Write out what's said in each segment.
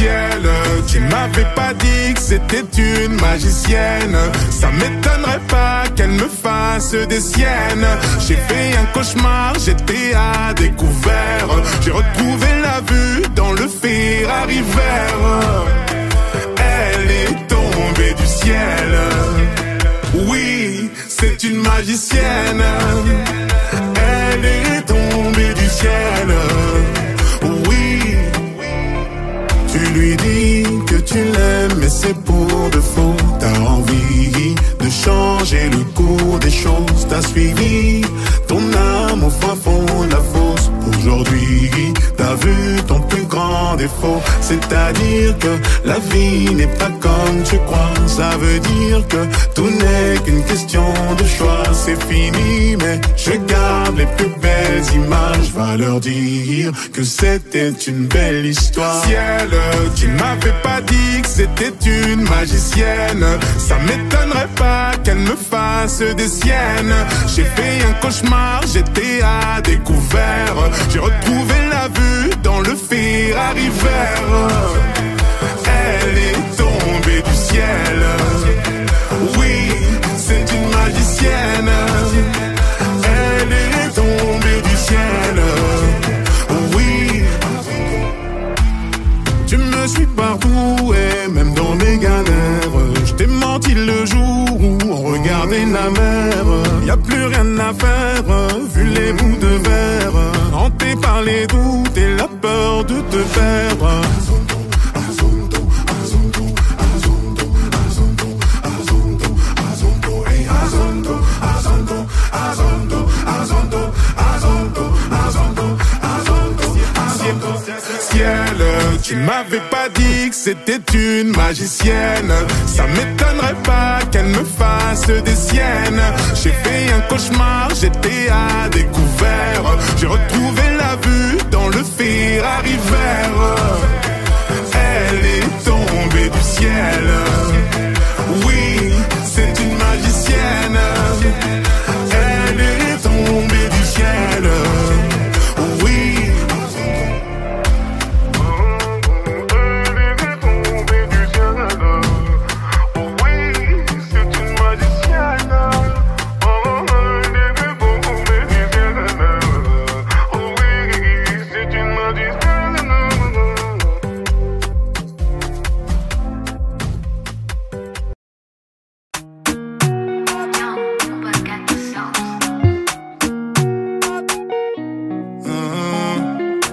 Ciel, tu m'avais pas dit que c'était une magicienne. Ça m'étonnerait pas qu'elle me fasse des siennes. J'ai fait un cauchemar, j'étais à découvert. J'ai retrouvé la vue dans le Ferrari vert. Elle est tombée du ciel. Oui, c'est une magicienne. Elle est tombée du ciel. Oui, tu lui dis que tu l'aimes, mais c'est pour de faux. T'as envie de changer le cours des choses. T'as suivi ton âme au fin fond de la fosse. Aujourd'hui, t'as vu ton plus grand défaut. C'est-à-dire que la vie n'est pas comme tu crois. Ça veut dire que tout n'est qu'une question de choix. C'est fini, mais je garde les plus belles images. Va leur dire que c'était une belle histoire. Ciel, tu m'avais pas dit que c'était une magicienne. Ça m'étonnerait pas qu'elle me fasse des siennes. J'ai fait un cauchemar, j'étais à découvert. J'ai retrouvé la vue dans le Ferrari vert. Elle est tombée du ciel. Oui, c'est une magicienne. Elle est tombée du ciel. Oui, tu me suis partout et même dans mes galères. Je t'ai menti le jour où on regardait la mer. Y a plus rien à faire, vu les bouts de verre. Hanté par les doutes et la peur de te perdre. Ciel, tu m'avais pas dit que c'était une magicienne. Ça m'étonnerait pas qu'elle me fasse des siennes. J'ai fait un cauchemar, j'étais à découvert. J'ai retrouvé la vue dans le Ferrari vert. Elle est tombée du ciel. Oui, c'est une magicienne. Elle est tombée du ciel. Oui.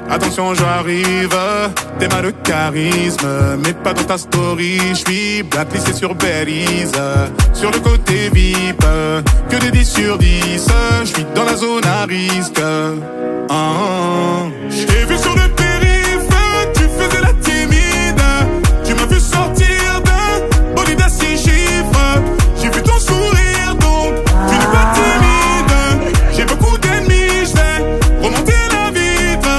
Attention, j'arrive, t'es mal de charisme, mais pas dans ta story. J'suis blacklisté sur Belize, sur le côté VIP, que des 10 sur 10. J'suis dans la zone à risque. J't'ai vu sur le périph', tu faisais la timide. Tu m'as vu sortir d'un bolide à 6 chiffres. J'ai vu ton sourire, donc tu n'es pas timide. J'ai beaucoup d'ennemis, j'vais remonter la vitre.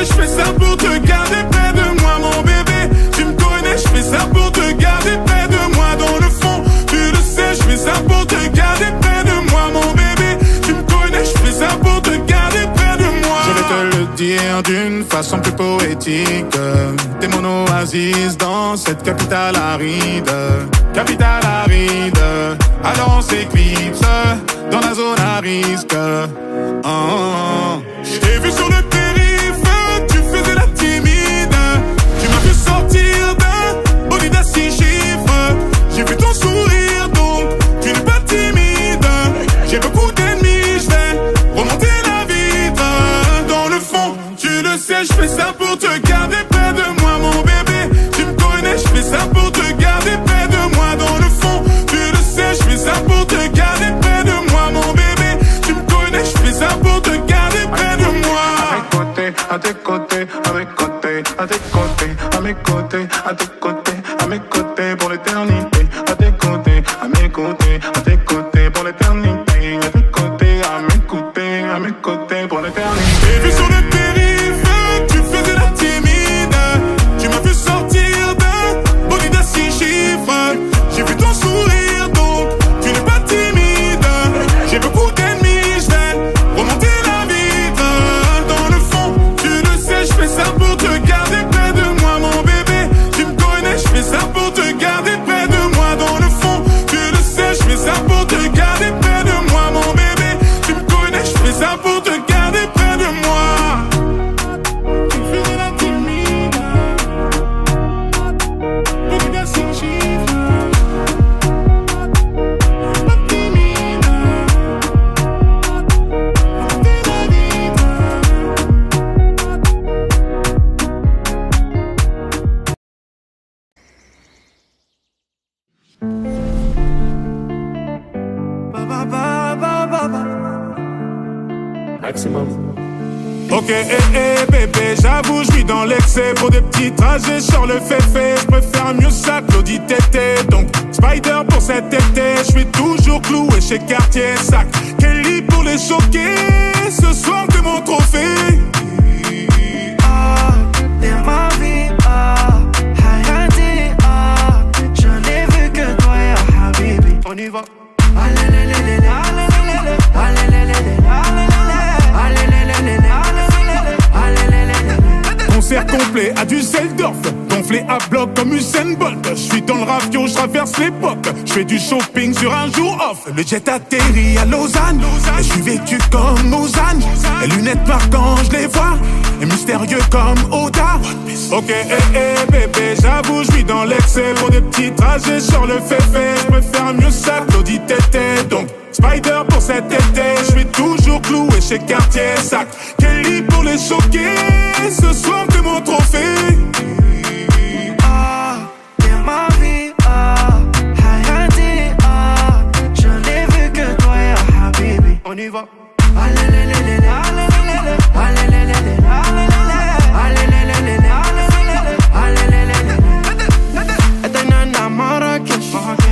Je fais ça pour te garder près de moi, mon bébé. Tu me connais, je fais ça pour te garder près de moi. Dans le fond, tu le sais, je fais ça pour te garder près de moi, mon bébé. Tu me connais, je fais ça pour te garder près de moi. Je vais te le dire d'une façon plus poétique. T'es mon oasis dans cette capitale aride. Capitale aride. Alors on s'éclipse dans la zone à risque. Je t'ai vu sur le périph', tu faisais la timide. Tu m'as vu sortir d'un bolide à 6 chiffres. J'ai vu ton sourire, donc tu n'es pas timide. J'ai beaucoup d'ennemis, j'vais remonter la vitre. Dans le fond, tu le sais, je fais ça pour te garder près de moi, mon bébé. Tu me connais, je fais ça pour te garder près de moi. Dans le fond, tu le sais, je fais ça pour te garder près de moi, mon bébé. Tu me connais, je fais ça pour te garder près de moi. À tes côtés, à mes côtés, à tes côtés, à mes côtés, à tes côtés, à mes côtés pour l'éternité. À tes côtés, à mes côtés, à tes côtés pour l'éternité. À tes côtés, à mes côtés pour l'éternité. J'ai vu sur le périph', tu faisais la timide. Tu m'as vu sortir d'un bolide à 6 chiffres. J'ai vu ton sourire, donc tu n'es pas timide. J'ai beaucoup d'ennemis, j'vais remonter la vitre. Dans le fond, tu le sais, je fais ça pour te garder près maximum. Ok, bébé, j'avoue, je vis dans l'excès. Pour des petits trajets, sur le féfé. Je préfère mieux ça que l'audit tété. Donc, Spider pour cet été. Je suis toujours cloué chez Cartier. Sac Kelly pour les choquer. Ce soir, que mon trophée. Ah, t'es ma vie, ah, Hayati, ah. Je n'ai vu que toi, ya Habibi. On y va. Concert complet à Düsseldorf, gonflé à bloc comme Usain Bolt. Je suis dans le ravio, je traverse l'époque. Je fais du shopping sur un jour off. Le jet atterrit à Lausanne, et je suis vêtu comme Ozan. Les lunettes marquantes, je les vois, et mystérieux comme Oda. Ok, bébé, j'avoue, je vis dans l'excès. Pour des petits trajets sur le féfé. Je préfère mieux ça que l'audit tété. Donc, Spider pour cet été. Je suis toujours cloué chez Cartier. Sac Kelly pour les choquer. Ce soir, que mon trophée. Ah, t'es ma vie, ah, Hayati, ah. Je n'ai vu que toi, ya Habibi. On y va.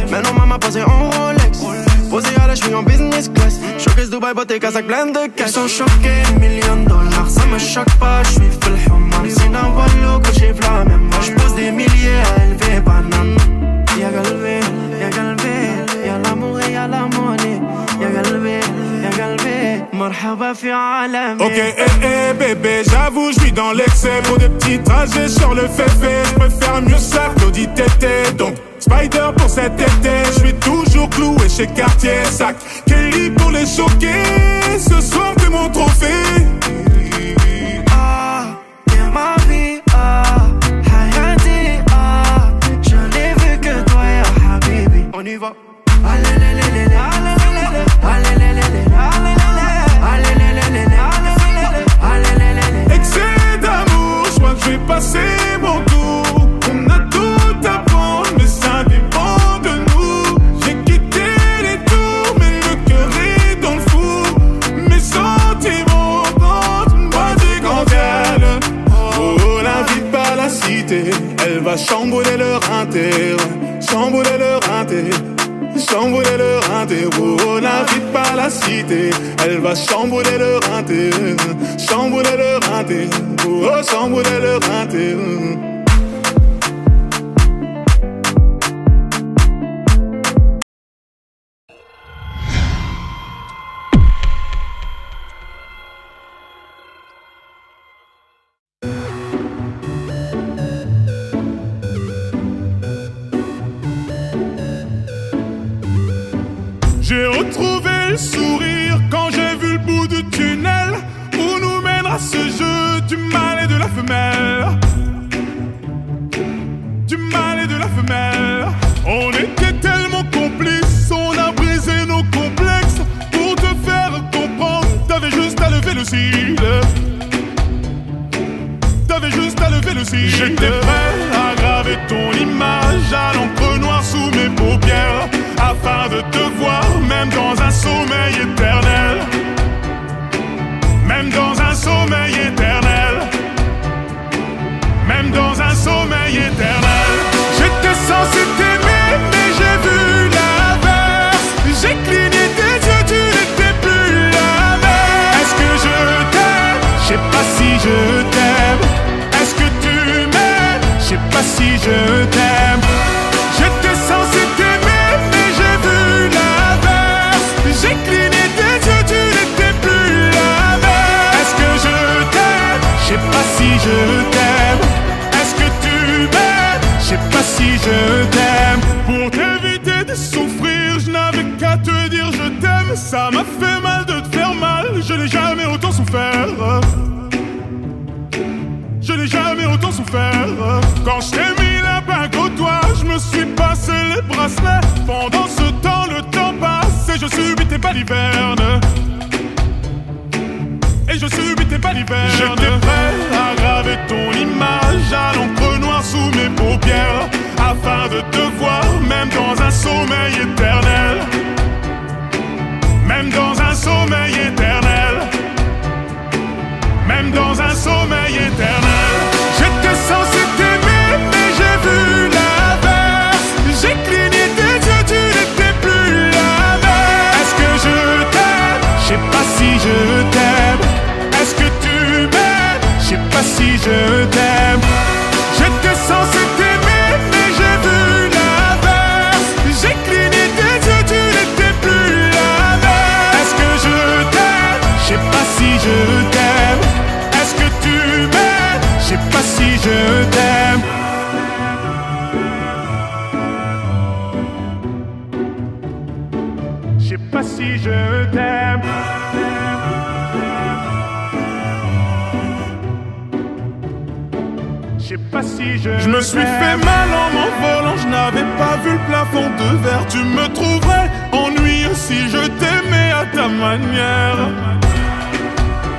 Maintenant maman posée en Rolex. Posée à la cheville en business class. Showcase Dubaï, beauté, casaque plein de cash. Ils sont choqués, $1 000 000. Ça me choque pas, je suis full human. C'est un wallo que j'ai la même. Moi j'pose des milliers à élever banane. Y'a galvé, y'a l'amour et y'a la monnaie. Y'a galvé, marhaba fi alami. Ok, bébé, j'avoue, je vis dans l'excès. Pour des petits trajets sur le féfé. Je préfère mieux ça que l'audit tété. Donc, Spider pour cet été. Je suis toujours cloué chez Cartier. Sac Kelly pour les choquer. Ce soir, que mon trophée. Ah, t'es ma vie, ah, Hayati, ah. Je n'ai vu que toi, ya Habibi. On y va. Excès d'amour, je crois que je vais passer mon tour. On a tout à prendre, mais ça dépend de nous. J'ai quitté les tours, mais le cœur est dans le four. Mes sentiments rentrent, moi du grand elle. Oh, la vie par la cité, elle va chambouler leur inter. Chambouler leur inter. Chambouler leur inter, oh, la vie par la cité. Elle va chambouler leur inter. Chambouler leur inter, oh, chambouler leur inter. J'ai retrouvé le sourire quand j'ai vu le bout du tunnel où nous mènera ce jeu du mâle et de la femelle. Du mâle et de la femelle. On était tellement complices, on a brisé nos complexes. Pour te faire comprendre, t'avais juste à lever le cil. T'avais juste à lever le cil. J'étais prêt à graver ton image à l'encre noire sous mes paupières, afin de te voir, même dans un sommeil éternel. Même dans un sommeil éternel. Même dans un sommeil éternel. J'étais censé t'aimer, mais j'ai vu l'inverse. J'ai cligné tes yeux, tu n'étais plus la même. Est-ce que je t'aime? Je sais pas si je t'aime. Est-ce que tu m'aimes? Je sais pas si je t'aime. J'étais censé t'aimer, mais j'ai vu l'inverse. J'ai cligné tes yeux, tu n'étais plus la même. Est-ce que je t'aime? Je sais pas si je t'aime. Est-ce que tu m'aimes? Je sais pas si je t'aime. Pour t'éviter de souffrir, je n'avais qu'à te dire je t'aime. Ça m'a fait mal de te faire mal, je n'ai jamais autant souffert. Je n'ai jamais autant souffert. Quand je t'ai mis la bague au doigt, je me suis passé les bracelets. Pendant ce temps, le temps passe et je subis tes balivernes. Et je subis tes balivernes. J'étais prêt à graver ton image à l'encre noire sous mes paupières, afin de te voir, même dans un sommeil éternel. Même dans un sommeil éternel. je t'aime. Je sais pas si je t'aime. Je sais pas si je me suis fait mal en m'envolant, je n'avais pas vu le plafond de verre. Tu me trouverais ennuyeux si je t'aimais à ta manière.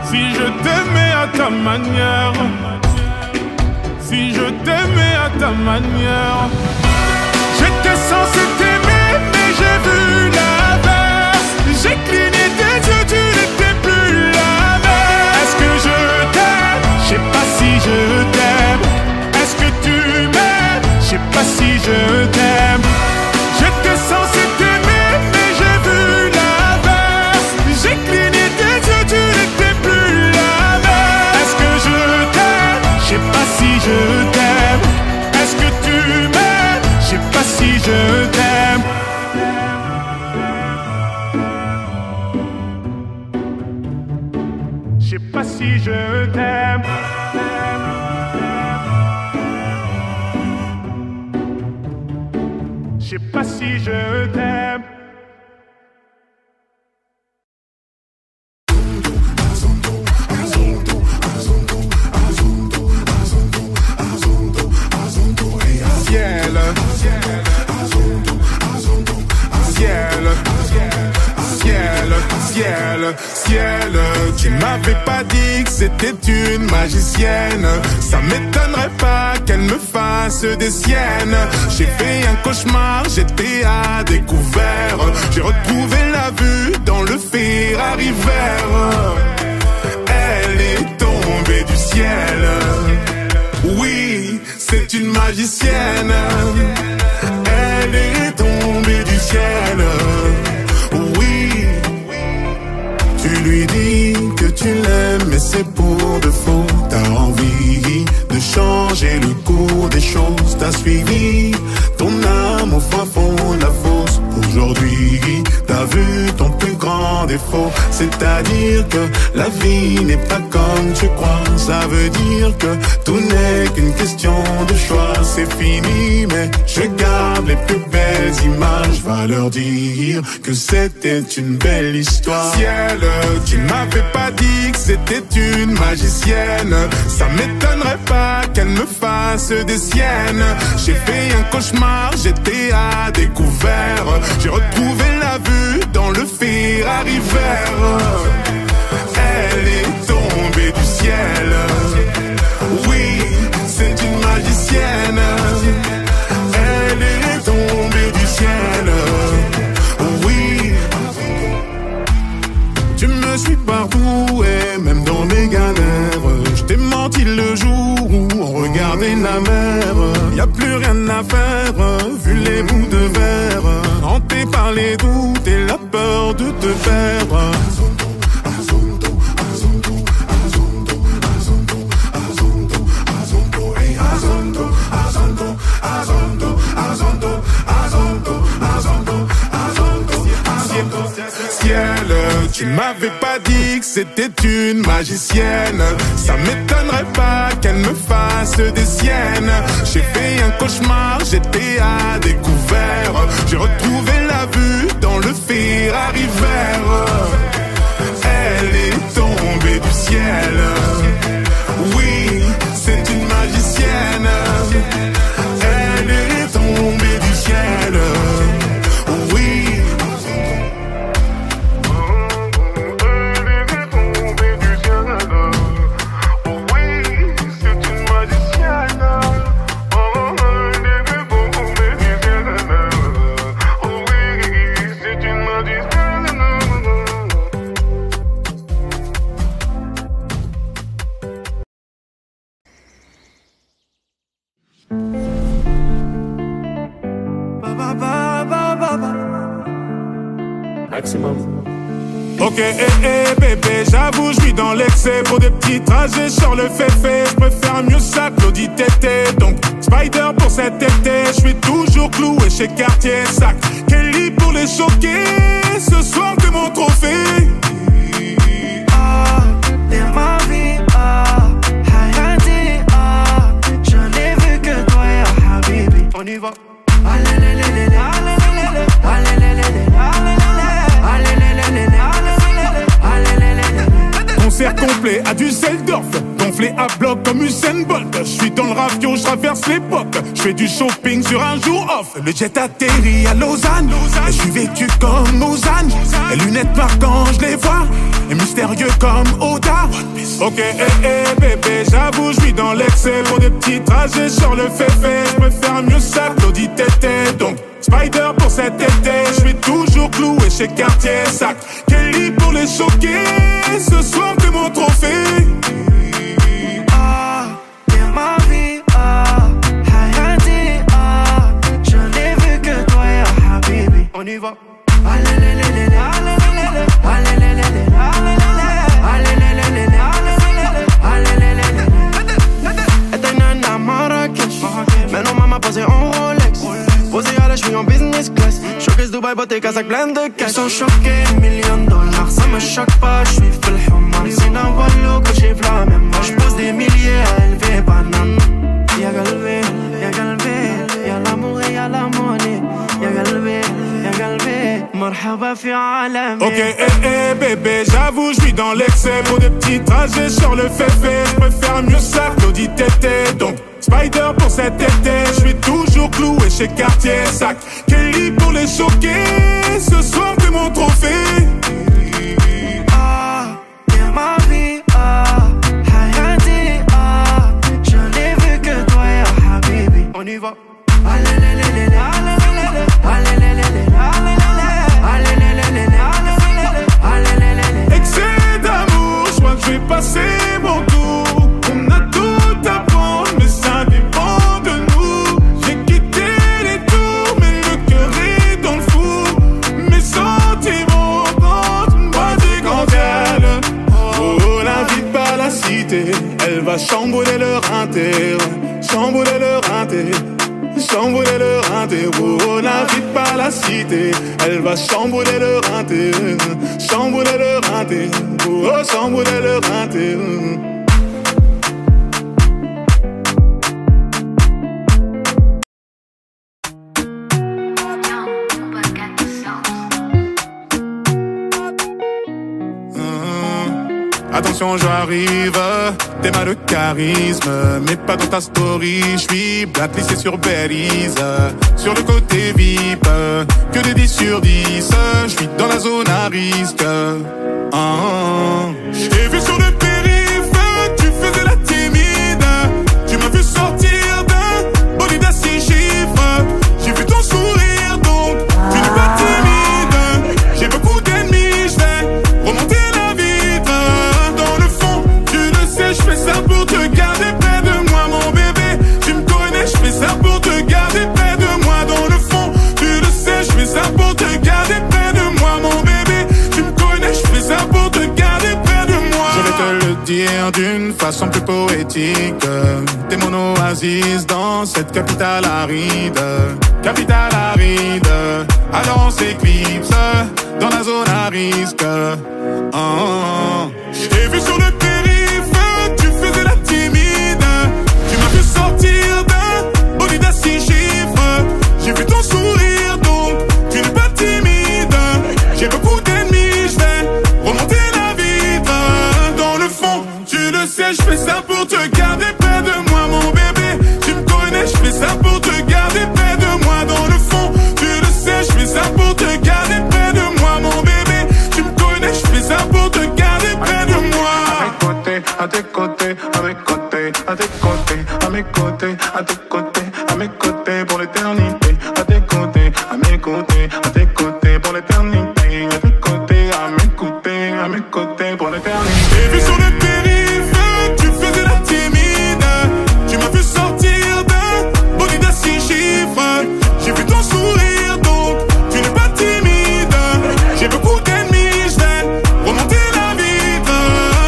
Si je t'aimais à ta manière. Si je t'aimais à ta manière. J'étais censé t'aimer mais j'ai vu l'inverse. J'ai cligné tes yeux, tu n'étais plus la même. Est-ce que je t'aime? Je sais pas si je t'aime. Est-ce que tu m'aimes? Je sais pas si je t'aime. J'étais censé t'aimer mais j'ai vu l'inverse. J'ai cligné tes yeux, tu n'étais plus la même. Est-ce que je t'aime? Je sais pas si je t'aime. Est-ce que tu m'aimes? Je sais pas si je t'aime. Je sais pas si je t'aime. Je sais pas si je t'aime. Ciel, ciel, ciel, ciel. Tu m'avais pas dit que c'était une magicienne. Ça m'étonnerait pas qu'elle me fasse des siennes. J'ai fait un cauchemar, j'étais à découvert. J'ai retrouvé la vue dans le Ferrari vert. Elle est tombée du ciel. Oui, c'est une magicienne. Elle est tombée du ciel. Oui, tu lui dis que tu l'aimes, mais c'est pour de faux. T'as envie de changer le cours des choses. T'as suivi ton âme au fin fond de la fosse. Aujourd'hui, t'as vu ton plus grand défaut. C'est-à-dire que la vie n'est pas comme tu crois. Ça veut dire que tout n'est qu'une question de choix. C'est fini, mais je garde les plus belles images. Va leur dire que c'était une belle histoire. Ciel, tu m'avais pas dit que c'était une magicienne. Ça m'étonnerait pas qu'elle me fasse des siennes. J'ai fait un cauchemar, j'étais à découvert. J'ai retrouvé la vue dans le Ferrari vert. Elle est tombée du ciel. Oui, c'est une magicienne. Elle est tombée du ciel. Oui, tu me suis partout et même dans mes galères. Je t'ai menti le jour où on regardait la mer. Y a plus rien à faire, vu les bouts de verre. Hanté par les doutes et la peur de te perdre. Ciel, tu m'avais pas dit que c'était une magicienne. Ça m'étonnerait pas qu'elle me fasse des siennes. J'ai fait un cauchemar, j'étais à découvert. J'ai retrouvé la vue dans le Ferrari vert. Elle est tombée du ciel. Oui, c'est une magicienne. Elle est tombée du ciel. Oui. Ok, bébé, j'avoue, je vis dans l'excès. Pour des petits trajets sur le féfé, je préfère mieux ça que l'audit tété. Donc, Spider pour cet été, je suis toujours cloué chez Cartier. Sac Kelly pour les choquer, ce soir que mon trophée. Ah, t'es ma vie, ah, Hayati, ah, je va. Allez, les, les, les, les, allez, les, allez, les, les, allez, les, les, allez, les, les. Concert complet à Düsseldorf, gonflé à bloc comme Usain Bolt. Je suis dans le ravio, je traverse l'époque. Je fais du shopping sur un jour off. Le jet atterrit à Lausanne, et je suis vêtu comme Ozan. Les lunettes marquantes, je les vois, et mystérieux comme Oda. Ok, bébé, j'avoue, je suis dans l'excès. Pour des petits trajets sur le féfé, je préfère mieux ça, Claudie Tété. Donc Spider pour cet été, je suis toujours cloué chez Cartier. Sac Kelly pour les choquer, ce soir que mon trophée. Ah, t'es ma vie, ah, Hayati, ah, je n'ai vu que toi, ya Habibi. On y va. Allez, les, les, les, allez, les, les, allez, les, les, allez, les, les, allez, les, les. Et t'es nana Marrakech, mais non maman posé en Rolex. Posé à la je suis en business class. Showcase Dubaï, beauté, casaque plein de cash. Ils sont choqués, $1 million, ça me choque pas. Je suis full human, c'est un wallo que j'ai v'la même. Moi j'pose des milliers à élever banane. Y'a galvé, y'a galvé, y'a l'amour et y'a la monnaie. Y'a galvé, y'a galvé, marhaba fi alami. Ok, bébé, j'avoue, je suis dans l'excès. Pour des petits trajets sur le féfé, je préfère mieux ça, Claudie Tété. Donc Spider pour cet été, je suis toujours cloué chez Cartier. Sac Kelly pour les choquer, ce soir que mon trophée. Ah, t'es ma vie, ah, Hayati, ah, je n'ai vu que toi, ya Habibi. On y va. Allez, les, les, les, allez, les, allez, les, les, allez, les, allez, les, Excès d'amour, je crois que je vais passer mon tour. On a tout à prendre, mais ça dépend de nous. J'ai quitté les tours, mais le cœur est dans le four. Mes sentiments rentrent, moi du grand ciel. Oh, l'invite pas la cité, elle va chambouler leur inter. Chambouler leur inter. Chambouler leur inter, oh, n'invite pas la cité. Elle va chambouler leur inter. Chambouler leur inter, oh, chambouler leur inter. Attention, j'arrive, t'es mal de charisme, mais pas dans ta story. J'suis blacklisté sur Belize, sur le côté VIP, que des 10 sur 10. J'suis dans la zone à risque. J't'ai vu sur le périph', tu faisais la timide. Tu m'as vu sortir d'un bolide à 6 chiffres. J'ai vu ton sourire, donc tu n'es pas timide. J'ai beaucoup d'ennemis, j'vais remonter la vitre. Je fais ça pour te garder près de moi, mon bébé. Tu me connais, je fais ça pour te garder près de moi. Dans le fond, tu le sais, je fais ça pour te garder près de moi, mon bébé. Tu me connais, je fais ça pour te garder près de moi. Je vais te le dire d'une façon plus poétique. T'es mon oasis dans cette capitale aride. Capitale aride. Alors on s'éclipse dans la zone à risque. Je t'ai vu sur le périph', tu faisais la timide. Tu m'as vu sortir d'un bolide à 6 chiffres. J'ai vu ton sourire, donc tu n'es pas timide. J'ai beaucoup d'ennemis, je vais remonter la vitre. Dans le fond, tu le sais, je fais ça pour te garder près de moi, mon bébé. Tu me connais, je fais ça pour te garder près de moi. Dans le fond, tu le sais, je fais ça pour te garder près de moi, mon bébé. Tu me connais, je fais ça pour te garder près de moi. À tes côtés, à mes côtés, à tes côtés, à mes côtés, à tes côtés, à mes côtés pour l'éternité. À tes côtés, à mes côtés, à tes côtés pour l'éternité. À tes côtés, à mes côtés pour l'éternité. J'ai vu sur le périph', tu faisais la timide. Tu m'as vu sortir d'un bolide à 6 chiffres. J'ai vu ton sourire, donc tu n'es pas timide. J'ai beaucoup d'ennemis, je vais remonter la vitre.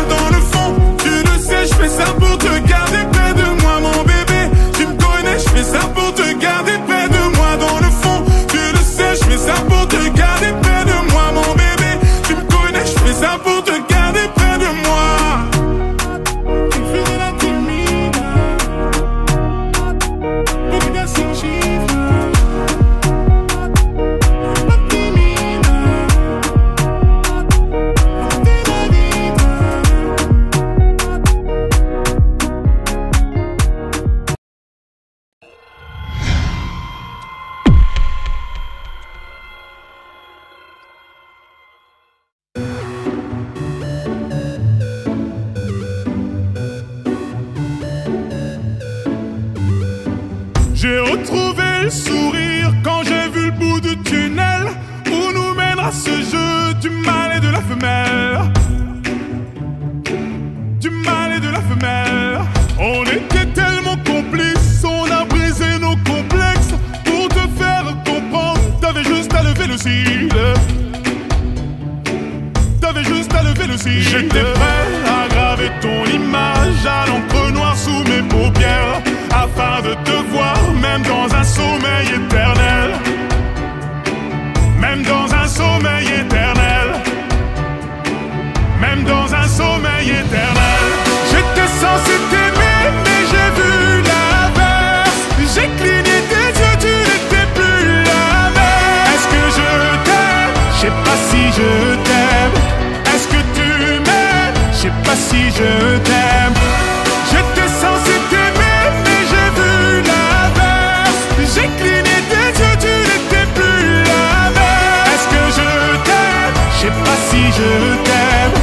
Dans le fond, tu le sais, je fais ça pour te garder près de moi, mon bébé. Tu me connais, je fais ça pour te garder près de moi. Dans le fond, tu le sais, je fais ça pour te garder près de moi, mon bébé. Tu me connais, je fais ça pour te garder. J'ai retrouvé le sourire quand j'ai vu le bout du tunnel où nous mènera ce jeu du mâle et de la femelle. Du mâle et de la femelle. On était tellement complices, on a brisé nos complexes. Pour te faire comprendre, t'avais juste à lever le cil. T'avais juste à lever le cil. J'étais prêt à graver ton image à l'encre noire sous mes paupières, afin de te voir même dans un sommeil éternel. Même dans un sommeil éternel. Même dans un sommeil éternel. J'étais censé t'aimer mais j'ai vu l'inverse. J'ai cligné tes yeux, tu n'étais plus la même. Est-ce que je t'aime? Je sais pas si je t'aime. Est-ce que tu m'aimes? Je sais pas si je t'aime. J'étais censé t'aimer mais j'ai vu l'inverse. J'ai cligné tes yeux, tu n'étais plus la même. Est-ce que je t'aime? Je sais pas si je t'aime.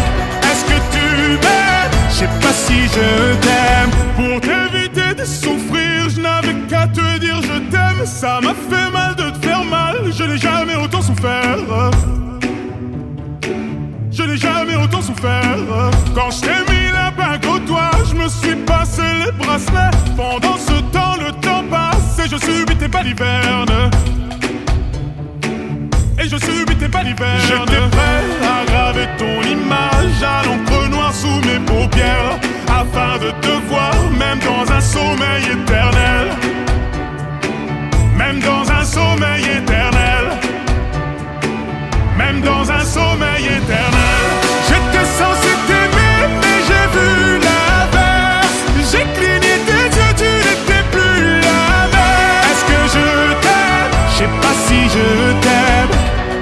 Est-ce que tu m'aimes? Je sais pas si je t'aime. Pour t'éviter de souffrir, je n'avais qu'à te dire je t'aime. Ça m'a fait mal de te faire mal, je n'ai jamais autant souffert. Je n'ai jamais autant souffert. Quand je t'ai mis la bague au doigt, je me suis passé les bracelets. Pendant ce temps, le temps passe et je subis tes balivernes. Et je subis tes balivernes. J'étais prêt à graver ton image à l'encre noire sous mes paupières, afin de te voir même dans un sommeil éternel. Même dans un sommeil éternel. Même dans un sommeil éternel. J'étais censé t'aimer mais j'ai vu l'inverse. J'ai cligné tes yeux, tu n'étais plus la même. Est-ce que je t'aime? Je sais pas si je t'aime.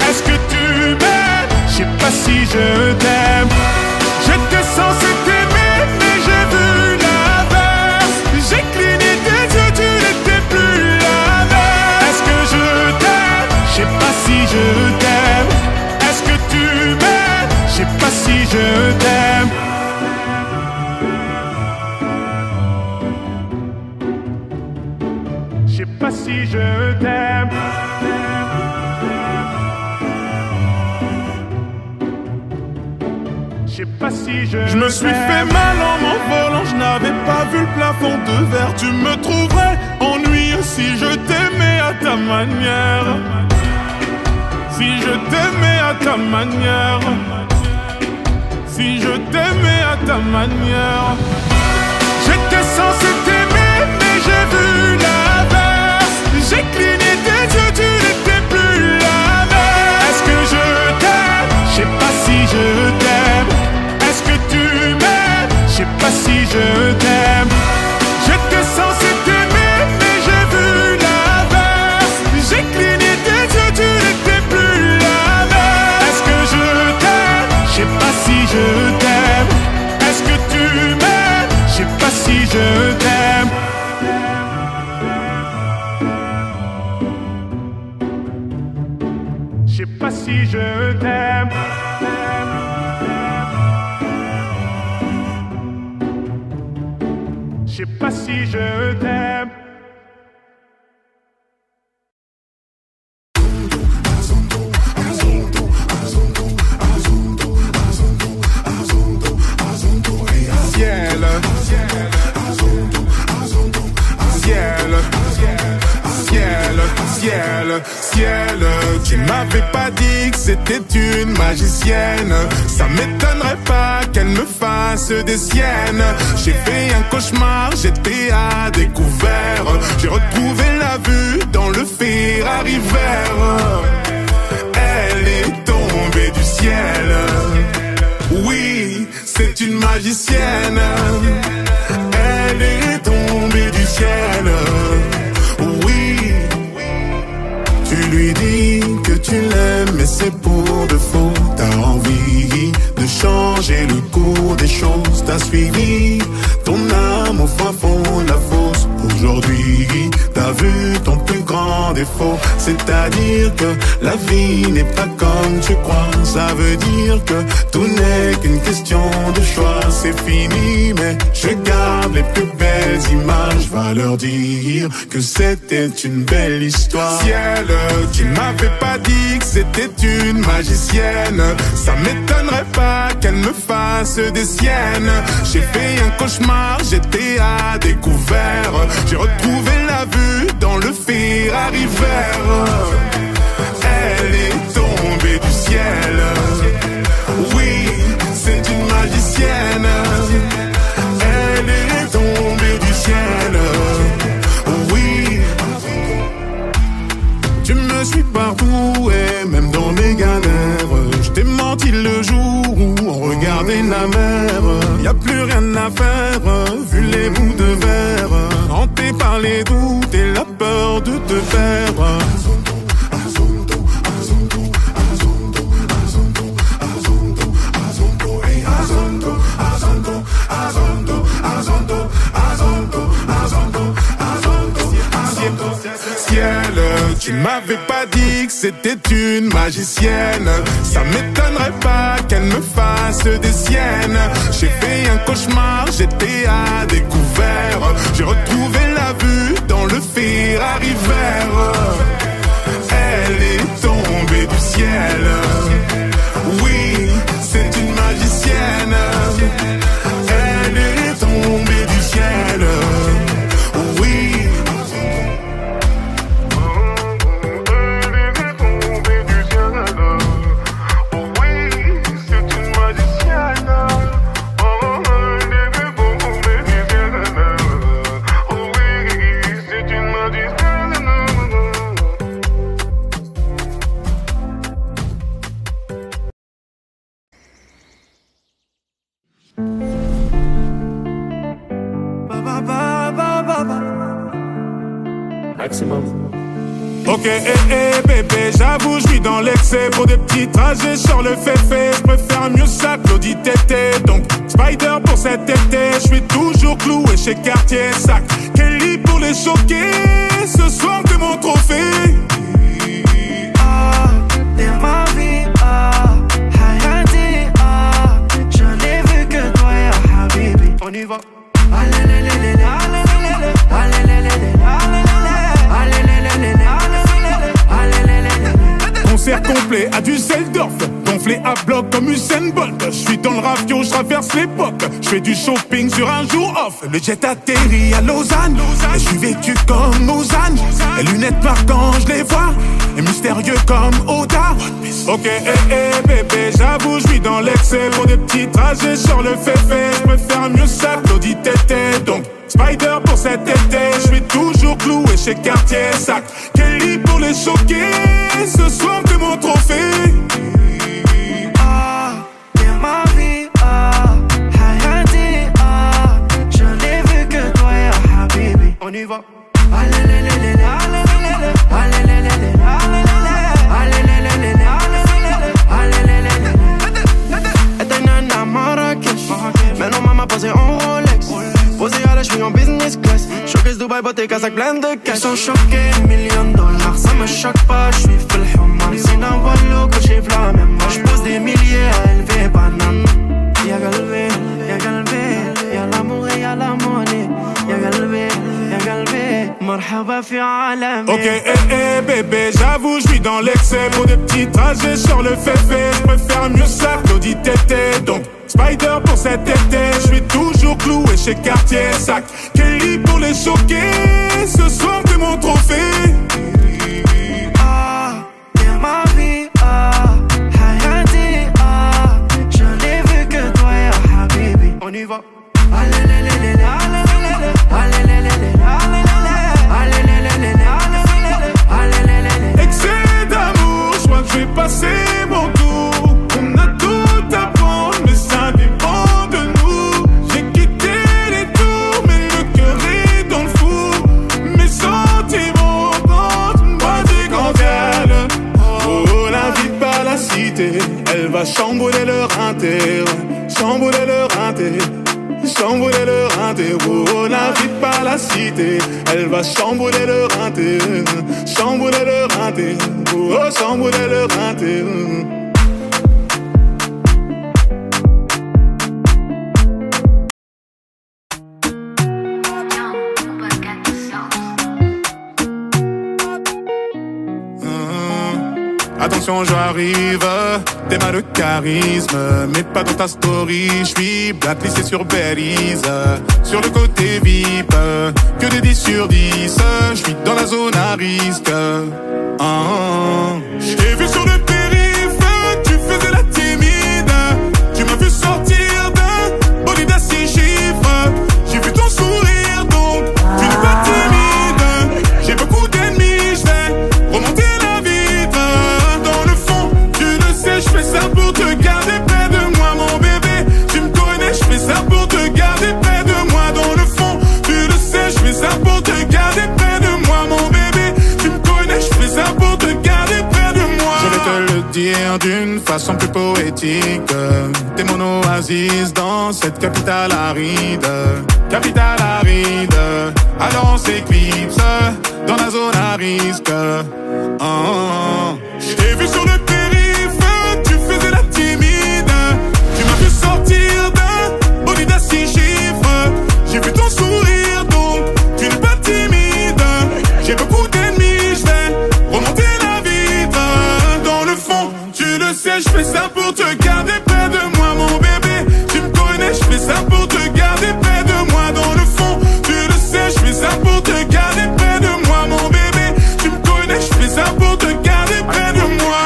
Est-ce que tu m'aimes? Je sais pas si je t'aime. J'étais censé t'aimer mais j'ai vu l'inverse. J'ai cligné tes yeux, tu n'étais plus la même. Est-ce que je t'aime? Je sais pas si je t'aime. Est-ce que tu m'aimes? Je sais pas si je t'aime. Je sais pas si je t'aime. Je sais pas si je me suis fait mal en m'envolant, je n'avais pas vu le plafond de verre. Tu me trouverais ennuyeux si je t'aimais à ta manière. Si je t'aimais à ta manière. Si je t'aimais à ta manière. J'étais censé t'aimer mais j'ai vu l'inverse. J'ai cligné tes yeux, tu n'étais plus la même. Est-ce que je t'aime? Je sais pas si je t'aime. Est-ce que tu m'aimes? Je sais pas si je t'aime. J'étais censé t'aimer mais j'ai vu l'inverse. J'ai cligné tes yeux, tu n'étais plus la même. Est-ce que je t'aime? Je sais pas si je t'aime. Est-ce que tu m'aimes? Je sais pas si je t'aime. Je sais pas si je t'aime. Je sais pas si je t'aime. Ciel, ciel, ciel, ciel. Tu m'avais pas dit que c'était une magicienne. Ça m'étonnerait pas qu'elle me fasse des siennes. J'ai fait un cauchemar, j'étais à découvert. J'ai retrouvé la vue dans le Ferrari vert. Elle est tombée du ciel. Oui, c'est une magicienne. Elle est tombée du ciel. Oui, tu lui dis que tu l'aimes, mais c'est pour de faux. T'as envie de changer le cours des choses. T'as suivi ton âme au fin fond de la fosse. Aujourd'hui, t'as vu ton plus grand défaut, c'est-à-dire que la vie n'est pas comme tu crois. Ça veut dire que tout n'est qu'une question de choix. C'est fini, mais je garde les plus belles images. Va leur dire que c'était une belle histoire. Ciel, tu m'avais pas dit que c'était une magicienne. Ça m'étonnerait pas qu'elle me fasse des siennes. J'ai fait un cauchemar, j'étais à découvert. J'ai retrouvé la vue dans le Ferrari vert. Elle est tombée du ciel. Oui, c'est une magicienne. Elle est tombée du ciel. Oui. Tu me suis partout et même dans mes galères. Je t'ai menti le jour où on regardait la mer. Y a plus rien à faire, vu les bouts de verre. Hanté par les doutes et la peur de te perdre. Ciel, tu m'avais pas dit que c'était une magicienne. Ça m'étonnerait pas qu'elle me fasse des siennes. J'ai fait un cauchemar, j'étais à découvert. J'ai retrouvé la vue dans le Ferrari vert. Elle est tombée du ciel. Oui, c'est une magicienne. Elle est tombée du ciel. Oui. Ok, bébé, j'avoue, je vis dans l'excès. Pour des petits trajets sur le féfé, je préfère mieux ça que l'audit tété. Donc, Spider pour cet été, je suis toujours cloué chez Cartier. Sac, Kelly pour les choquer, ce soir que mon trophée. Ah, t'es ma vie, ah, Hayati, ah, je n'ai vu que toi, ya Habibi. On y va. Allez, allez, allez, allez, allez, allez, allez, allez, concert complet à Düsseldorf, gonflé à bloc comme Usain Bolt. Je suis dans le ravio, je traverse l'époque. Je fais du shopping sur un jour off. Le jet atterrit à Lausanne, et je suis vêtu comme Ozan. Les lunettes marquant, je les vois, et mystérieux comme Oda. Ok, bébé, j'avoue, je vis dans l'excès. Pour des petits trajets sur le féfé, je préfère mieux ça que l'audit tété. Donc, Spider pour cet été, je suis toujours cloué chez Cartier. Sac, Kelly pour les choquer, ce soir que mon trophée. Ah, t'es ma vie, ah, Hayati, ah, je n'ai vu que toi, ya Habibi. On y va. Allez, allez, allez, allez, allez, allez, allez, allez, mais non, maman posé en Rolex. Posé à la cheville en business class. Showcase Dubaï, beauté, casaque plein de cash. Ils sont choqués, $1 000 000, ça me choque pas. J'suis fait le humain. C'est un wallo que j'ai v'la même. Moi j'pose des milliers à élever banane. Y'a galvé, y'a galvé, y'a l'amour et y'a la monnaie. Y'a galvé, y'a galvé, marhaba fi alami. Ok, bébé, j'avoue, je vis dans l'excès. Pour des petits trajets sur le féfé, je préfère mieux ça que l'audit tété. Donc, Spider pour cet été, je suis toujours cloué chez Cartier. Sac, Kelly pour les choquer, ce soir que mon trophée. Ah, t'es ma vie, ah, Hayati, ah, je n'ai vu que toi, ya Habibi. On y va. Allez, allez, allez, allez, allez, allez, allez, allez, allez, allez, allez. Excès d'amour, je crois que je vais passer mon tour. On a tout à prendre, mais ça dépend de nous. J'ai quitté les tours, mais le cœur est dans le four. Mes sentiments quand moi du grand ciel. Oh, la vie par la cité, elle va chambouler leur inter, chambouler leur inter, chambouler le rinté. Oh, n'invite pas la cité, elle va chambouler le rinté. Chambouler le rinté, oh, chambouler le rinté. Attention, j'arrive, t'es mal de charisme, mais pas dans ta story. J'suis blacklisté sur Belize, sur le côté VIP, que des 10 sur 10. J'suis dans la zone à risque. J't'ai vu sur le périph', tu faisais la timide. Tu m'as vu sortir d'un bolide à 6 chiffres. J'ai vu ton sourire, donc tu n'es pas timide. J'ai beaucoup d'ennemis, j'vais remonter la vitre. Je fais ça pour te garder près de moi, mon bébé. Tu me connais, je fais ça pour te garder près de moi. Dans le fond, tu le sais, je fais ça pour te garder près de moi, mon bébé. Tu me connais, je fais ça pour te garder près de moi. Je vais te le dire d'une façon plus poétique. T'es mon oasis dans cette capitale aride. Capitale aride, alors on s'éclipse dans la zone à risque. Je t'ai vu sur le périph', tu faisais la timide. Tu m'as vu sortir d'un bolide à 6 chiffres. J'ai vu ton sourire, donc tu n'es pas timide. J'ai beaucoup d'ennemis, j'vais remonter la vitre. Dans le fond, tu le sais, je fais ça pour te garder près de moi, mon bébé. Tu me connais, je fais ça pour te garder près de moi. Dans le fond, tu le sais, je fais ça pour te garder près de moi, mon bébé. Tu me connais, je fais ça pour te garder près de moi.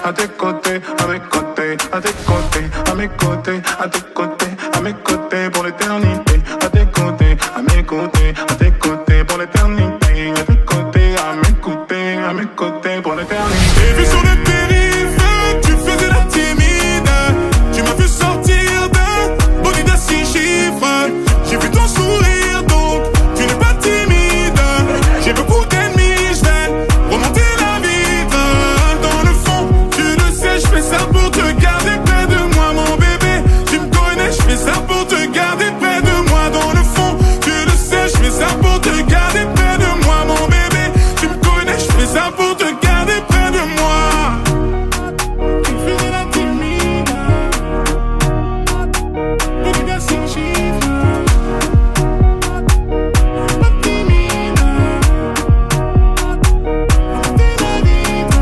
À tes côtés, à mes côtés, à tes côtés, à mes côtés, à tes côtés, à mes côtés pour l'éternité. À tes côtés, à mes côtés, à tes côtés pour l'éternité. À tes côtés, à mes côtés, à mes côtés pour l'éternité. J'ai vu sur le périph', tu faisais la timide. Tu m'as vu sortir d'un bolide à 6 chiffres. J'ai vu ton sourire, donc tu n'es pas timide. J'ai beaucoup d'ennemis, j'vais remonter la vitre. Dans le fond, je fais ça pour te garder près de moi, mon bébé. Tu me connais, je fais ça pour te garder près de moi. Dans le fond, tu le sais, je fais ça pour te garder près de moi, mon bébé. Tu me connais, je fais ça pour te garder près de moi. Tu faisais la timide, beaucoup de chiffres. Pas timide, t'es la vitre.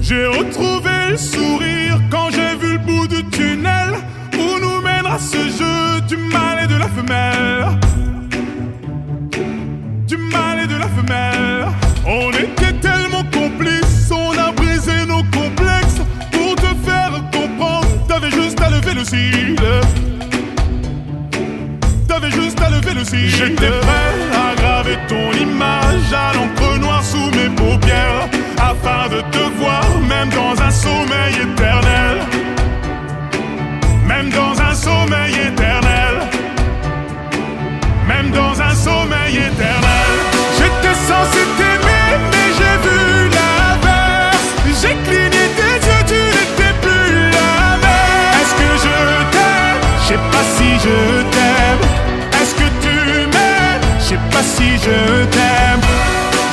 J'ai retrouvé le sourire quand j'ai vu le bout du tunnel où nous mènera ce jeu du mâle et de la femelle. Du mâle et de la femelle. On était tellement complices, on a brisé nos complexes. Pour te faire comprendre, t'avais juste à lever le cil. T'avais juste à lever le cil. J'étais prêt à graver ton image à l'encre noire sous mes paupières, afin de te voir, même dans un sommeil éternel. Même dans un sommeil éternel. Même dans un sommeil éternel. J'étais censé t'aimer, mais j'ai vu l'inverse. J'ai cligné tes yeux, tu n'étais plus la même. Est-ce que je t'aime? Je sais pas si je t'aime. Est-ce que tu m'aimes? Je sais pas si je t'aime.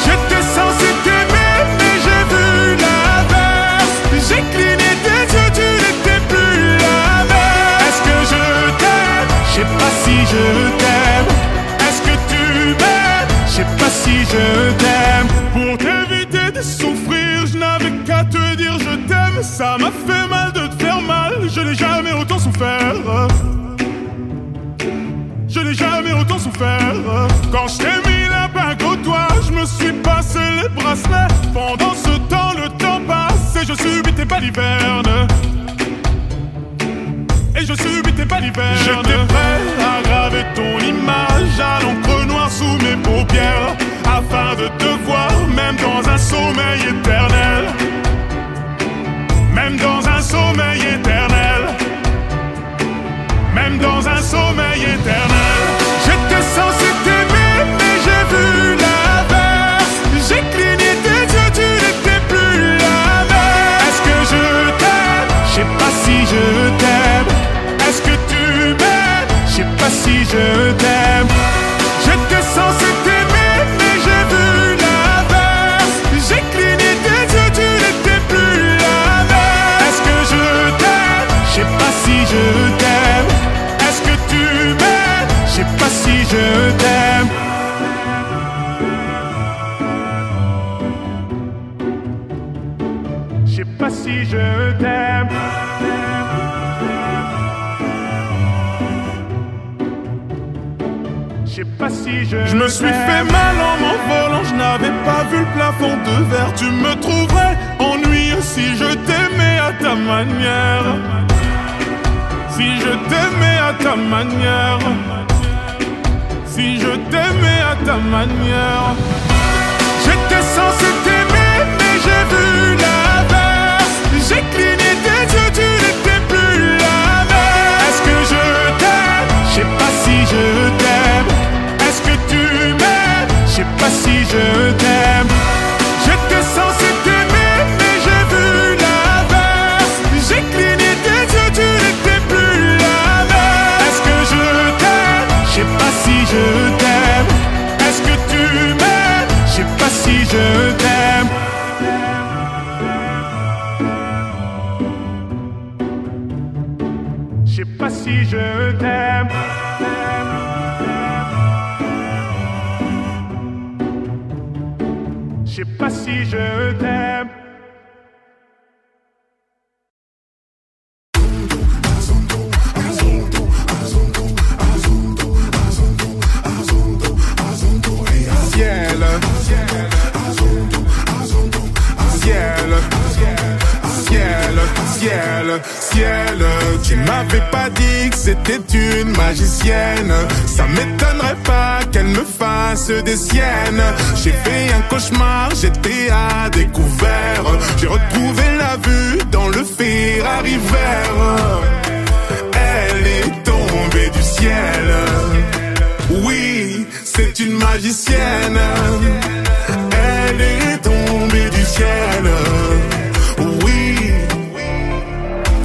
J'étais censé t'aimer, mais j'ai vu l'inverse. J'ai cligné tes yeux, tu n'étais plus la même. Est-ce que je t'aime? Je sais pas si je t'aime. Est-ce que tu m'aimes? Je sais pas si je t'aime. Pour t'éviter de souffrir, je n'avais qu'à te dire je t'aime. Ça m'a fait mal de te faire mal, je n'ai jamais autant souffert. Je n'ai jamais autant souffert. Quand je t'ai mis la bague au doigt, je me suis passé les bracelets. Pendant ce temps, le temps passe et je subis tes balivernes. Et je subis tes balivernes. J'étais prêt à graver ton image à l'encre noire sous mes paupières, afin de te voir, même dans un sommeil éternel. dans un sommeil éternel. J'étais censé t'aimer, mais j'ai vu l'inverse. J'ai cligné tes yeux, tu n'étais plus la même. Est-ce que je t'aime? Je sais pas si je t'aime. Est-ce que tu m'aimes? Je sais pas si je t'aime. J'étais censé t'aimer, mais j'ai vu l'inverse. J'ai cligné tes yeux, tu n'étais plus la même. Est-ce que je t'aime? Je sais pas si je t'aime. Est-ce que tu m'aimes? Je sais pas si je t'aime. Je sais pas si je t'aime. Je sais pas si je me suis fait mal en m'envolant, je n'avais pas vu le plafond de verre. Tu me trouverais ennuyeux si je t'aimais à ta manière. Si je t'aimais à ta manière. Si je t'aimais à ta manière. J'étais censé t'aimer, mais j'ai vu l'inverse. J'ai cligné tes yeux, tu n'étais plus la même. Est-ce que je t'aime? Je sais pas si je t'aime. Est-ce que tu m'aimes? Je sais pas si je t'aime. J'étais censé t'aimer, mais j'ai vu l'inverse. J'ai cligné tes yeux, tu n'étais plus la même. Est-ce que je t'aime? Je sais pas si je t'aime. Est-ce que tu m'aimes? Je sais pas si je t'aime. Je sais pas si je t'aime. Je sais pas si je t'aime. Ciel, ciel, ciel, ciel. Tu m'avais pas dit que c'était une magicienne. Ça m'étonnerait pas qu'elle me fasse des siennes. J'ai fait un cauchemar, j'étais à découvert. J'ai retrouvé la vue dans le Ferrari vert. Elle est tombée du ciel. Oui, c'est une magicienne. Elle est tombée du ciel. Oui,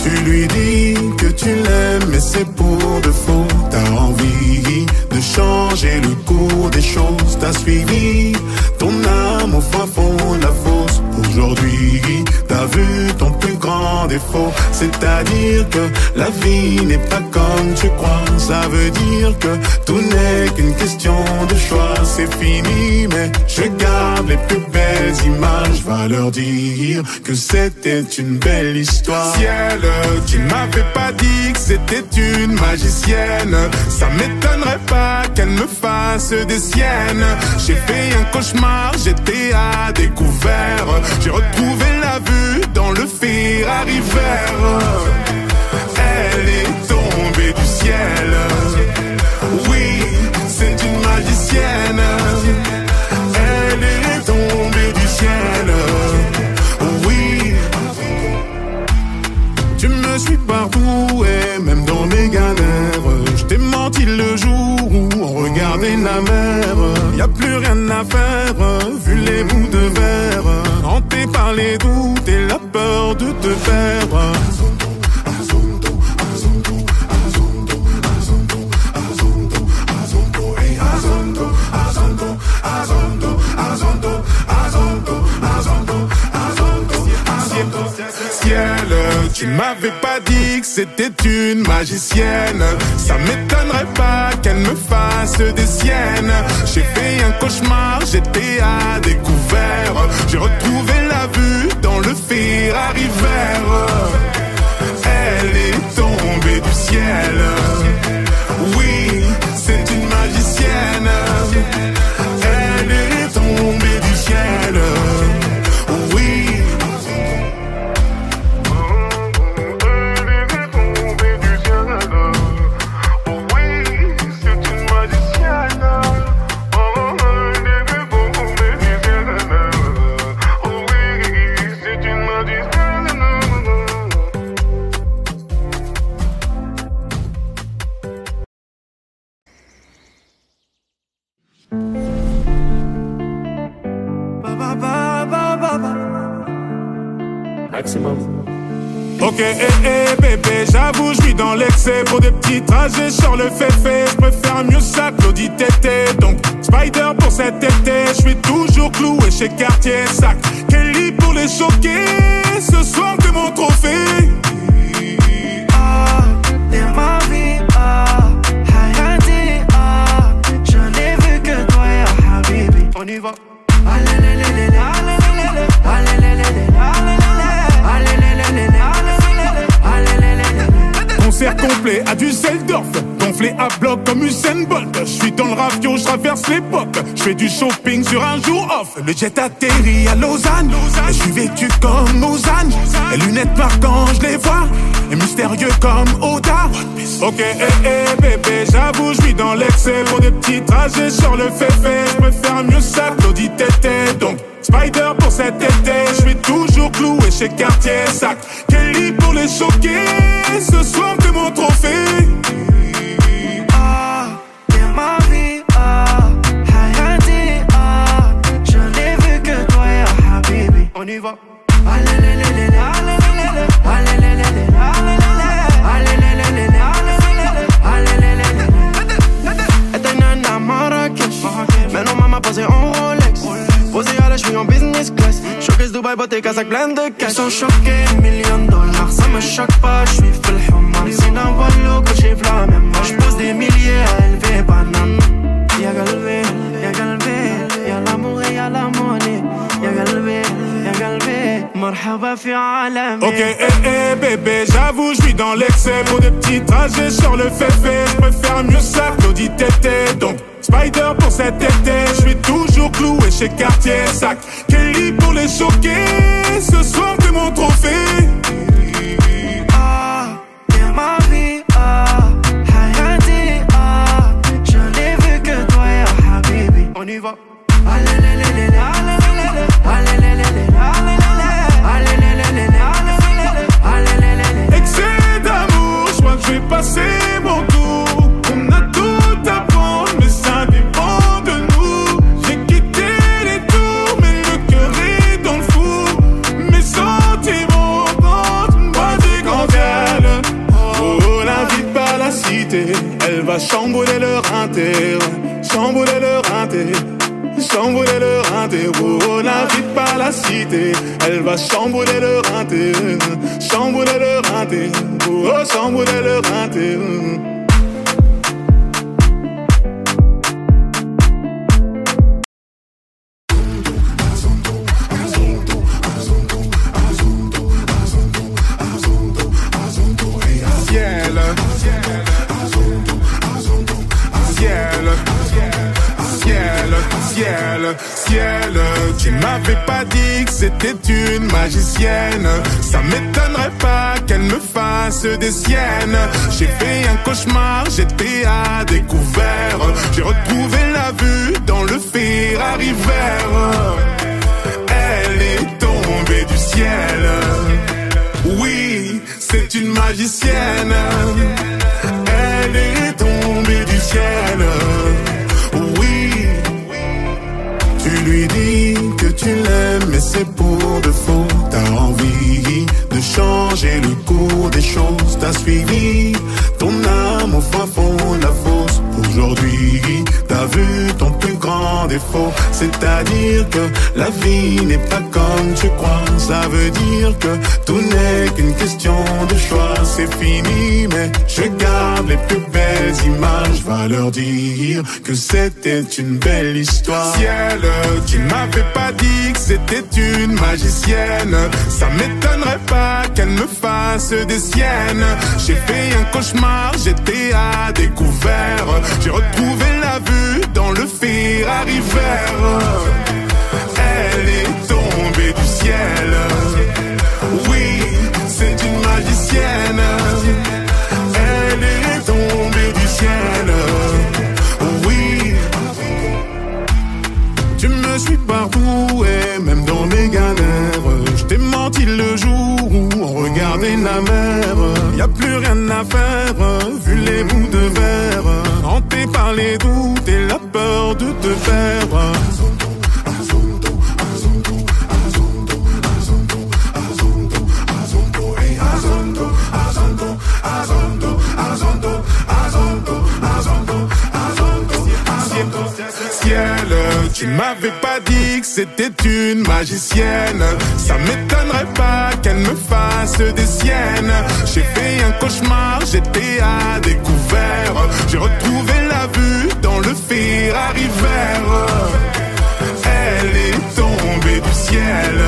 tu lui dis que tu l'aimes, mais c'est pour de faux. T'as envie de changer le cours des choses. T'as suivi ton âme au fin fond de la fosse. Aujourd'hui, t'as vu ton plus grand défaut. C'est-à-dire que la vie n'est pas comme tu crois. Ça veut dire que tout n'est qu'une question de choix. C'est fini, mais je garde les plus belles images. Va leur dire que c'était une belle histoire. Ciel, tu m'avais pas dit que c'était une magicienne. Ça m'étonnerait pas qu'elle me fasse des siennes. J'ai fait un cauchemar, j'étais à découvert. J'ai retrouvé la vue dans le Ferrari vert. Elle est tombée du ciel. Oui, c'est une magicienne. Elle est tombée du ciel. Oui, tu me suis partout et même dans mes galères. Je t'ai menti le jour où on regardait la mer. Y a plus rien à faire, vu les bouts de verre. Hanté par les doutes et la peur de te perdre. Ciel, tu m'avais pas dit que c'était une magicienne. Ça m'étonnerait pas qu'elle me fasse des siennes. J'ai fait un cauchemar, j'étais à découvert. J'ai retrouvé la vue dans le Ferrari vert. Elle est tombée du ciel. Oui, c'est une magicienne. Elle est tombée du ciel. Oui. maximum. Ok, bébé, j'avoue, je vis dans l'excès. Pour des petits trajets, sur le féfé. Je préfère mieux ça que l'audit tété. Donc, Spider pour cet été. Je suis toujours cloué chez Cartier. Sac, Kelly pour les choquer. Ce soir, que mon trophée. Ah, t'es ma vie, ah, Hayati, ah. Je n'ai vu que toi, ya Habibi. On y va. Concert complet à Düsseldorf, gonflé à bloc comme Usain Bolt. Je suis dans le ravio, je traverse l'époque. Je fais du shopping sur un jour off. Le jet atterrit à Lausanne. Et je suis vêtu comme Lausanne. Les lunettes marquant, je les vois. Et mystérieux comme Oda. Ok, bébé, j'avoue, je vis dans l'excès. Pour des petits trajets sur le féfé. Je préfère mieux ça que l'audit tété. Donc, Spider pour cet été. Je suis toujours cloué chez Cartier. Sac, Kelly pour les choquer. Ce soir, que mon trophée. Ah, t'es ma vie, ah, Hayati, ah. Je n'ai vu que toi, ya Habibi. On y va. Était à Marrakech, maintenant maman posée en Rolex. Posée à la je suis en business class. Showcase Dubaï, beauté, casaque plein de cash. Ils sont choqués, $1 million, ça me choque pas. Je suis full human, c'est un wallo que j'ai v'la même. Moi j'pose des milliers à élever banane. Y'a galvé, y'a galvé, y'a l'amour et y'a la monnaie. Y'a galvé, y'a galvé, marhaba fi alami. Ok, bébé, j'avoue, je vis dans l'excès. Pour des petits trajets sur le féfé. Je préfère mieux ça que l'audit tété. Donc, Spider pour cet été. Je suis toujours cloué chez Cartier. Sac, Kelly pour les choquer. Ce soir, que mon trophée. Ah, t'es ma vie, ah, Hayati, ah. Je n'ai vu que toi, ya Habibi. On y va. Excès d'amour, je crois que je vais passer mon tour. On a tout à prendre, mais ça dépend de nous. J'ai quitté les tours, mais le cœur est dans le four. Mes sentiments rentrent une boîte candelle. Oh, l'invite par la cité, elle va chambouler leur inter. Chambouler leur inter. Chambouler leur inter, oh, l'invite par la cité. Elle va chambouler leur inter. Chambouler leur inter, oh, chambouler leur inter. Ciel, tu m'avais pas dit que c'était une magicienne. Ça m'étonnerait pas qu'elle me fasse des siennes. J'ai fait un cauchemar, j'étais à découvert. J'ai retrouvé la vue dans le Ferrari vert. Elle est tombée du ciel. Oui, c'est une magicienne. Elle est tombée du ciel. Tu lui dis que tu l'aimes, mais c'est pour de faux. T'as envie de changer le cours des choses. T'as suivi ton âme au fin fond de la fosse. Aujourd'hui, t'as vu ton plus grand défaut. C'est-à-dire que la vie n'est pas comme tu crois. Ça veut dire que tout n'est qu'une question de choix. C'est fini, mais je garde les plus belles images. Va leur dire que c'était une belle histoire. Ciel, tu m'avais pas dit que c'était une magicienne. Ça m'étonnerait pas qu'elle me fasse des siennes. J'ai fait un cauchemar, j'étais à découvert. J'ai retrouvé la vue dans le Ferrari vert. Elle est tombée du ciel. Oui, c'est une magicienne. Elle est tombée du ciel. Oui. Tu me suis partout et même dans mes galères. Je t'ai menti le jour où on regardait la mer. Y a plus rien à faire, vu les bouts de verre. Hanté par les doutes et la peur de te perdre. Tu m'avais pas dit que c'était une magicienne. Ça m'étonnerait pas qu'elle me fasse des siennes. J'ai fait un cauchemar, j'étais à découvert. J'ai retrouvé la vue dans le Ferrari vert. Elle est tombée du ciel.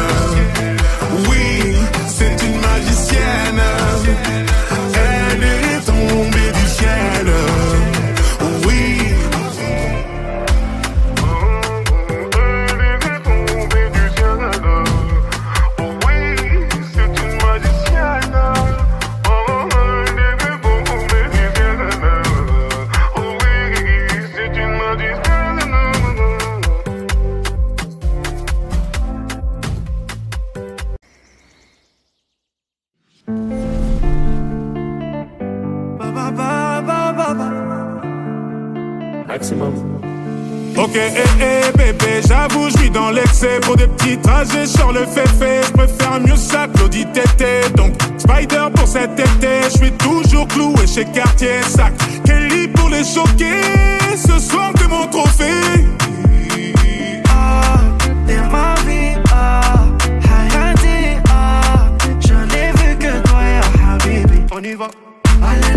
Oui, c'est une magicienne. Elle est tombée du ciel. Oui. Ok, bébé, j'avoue, je vis dans l'excès. Pour des petits trajets sur le féfé, je préfère mieux ça que l'audit tété. Donc, Spider pour cet été, je suis toujours cloué chez Cartier Sac. Kelly pour les choquer, ce soir t'es mon trophée. Ah, t'es ma vie, ah, Hayati, ah, je n'ai vu que toi, ya Habibi. On y va. Allez,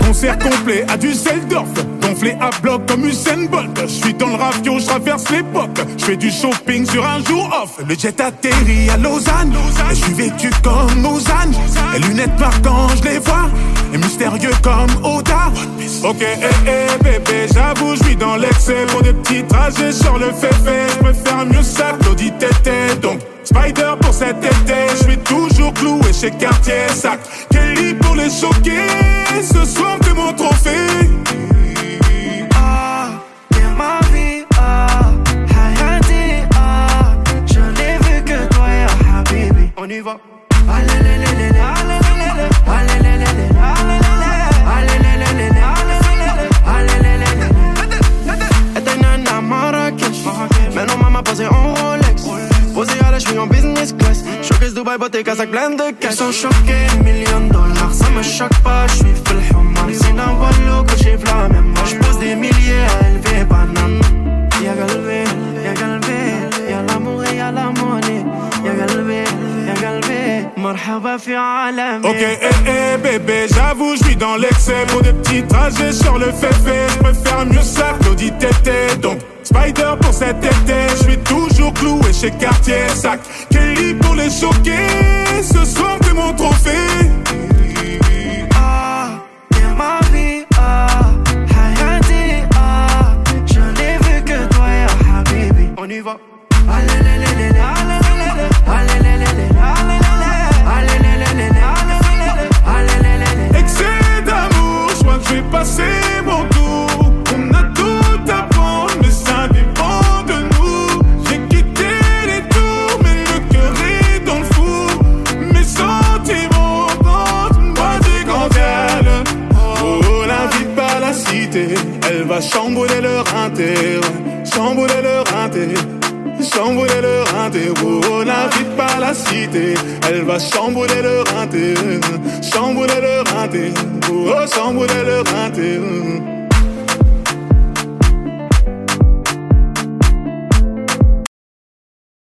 Concert complet à Düsseldorf, gonflé à bloc comme Usain Bolt. Je suis dans le ravio, je traverse l'époque. Je fais du shopping sur un jour off. Le jet atterrit à Lausanne. Et je suis vêtu comme Lausanne. Les lunettes noires quand je les vois, et mystérieux comme Oda. Ok, bébé, j'avoue, je vis dans l'excès. Pour des petits trajets sur le féfé, je préfère mieux ça que l'audit tété. Donc, Spider pour cet été, je suis toujours cloué chez Cartier Sac. Kelly pour les choquer, ce soir t'es mon trophée. Ah, t'es ma vie, ah, Hayati, ah, je n'ai vu que toi, ya Habibi. On y va. Maintenant maman posée en Rolex, posée à la cheville en business class. Showcase Dubaï, beauté, casaque pleine de cash. Ils sont choqués, $1 000 000, ça me choque pas, je suis full human. C'est un wallo que j'ai la même. Moi j'pose des milliers à élever banane. Y'a galvé, y'a l'amour et y'a la monnaie. Y'a galvé, marhaba fi alami. Ok, bébé, j'avoue, je vis dans l'excès. Pour des petits trajets sur le féfé, je préfère mieux ça que l'audit tété. Donc, Spider pour cet été, je suis toujours cloué chez Cartier Sac. Kelly pour les choquer, ce soir t'es mon trophée. Ah, t'es ma vie, ah, Hayati, ah, je n'ai vu que toi, ya Habibi. On y va. Excès d'amour, je crois que je vais passer mon tour. On a tout à prendre, mais ça dépend de nous. J'ai quitté les tours, mais le cœur est dans le four. Mes sentiments comptent, moi j'ai grand elle. Oh, l'invite pas la cité, elle va chambouler leur inter. Chambouler leur inter. Chambouler le rinté, oh, n'invite pas la cité. Elle va chambouler le rinté. Chambouler le rinté, oh, chambouler le rinté.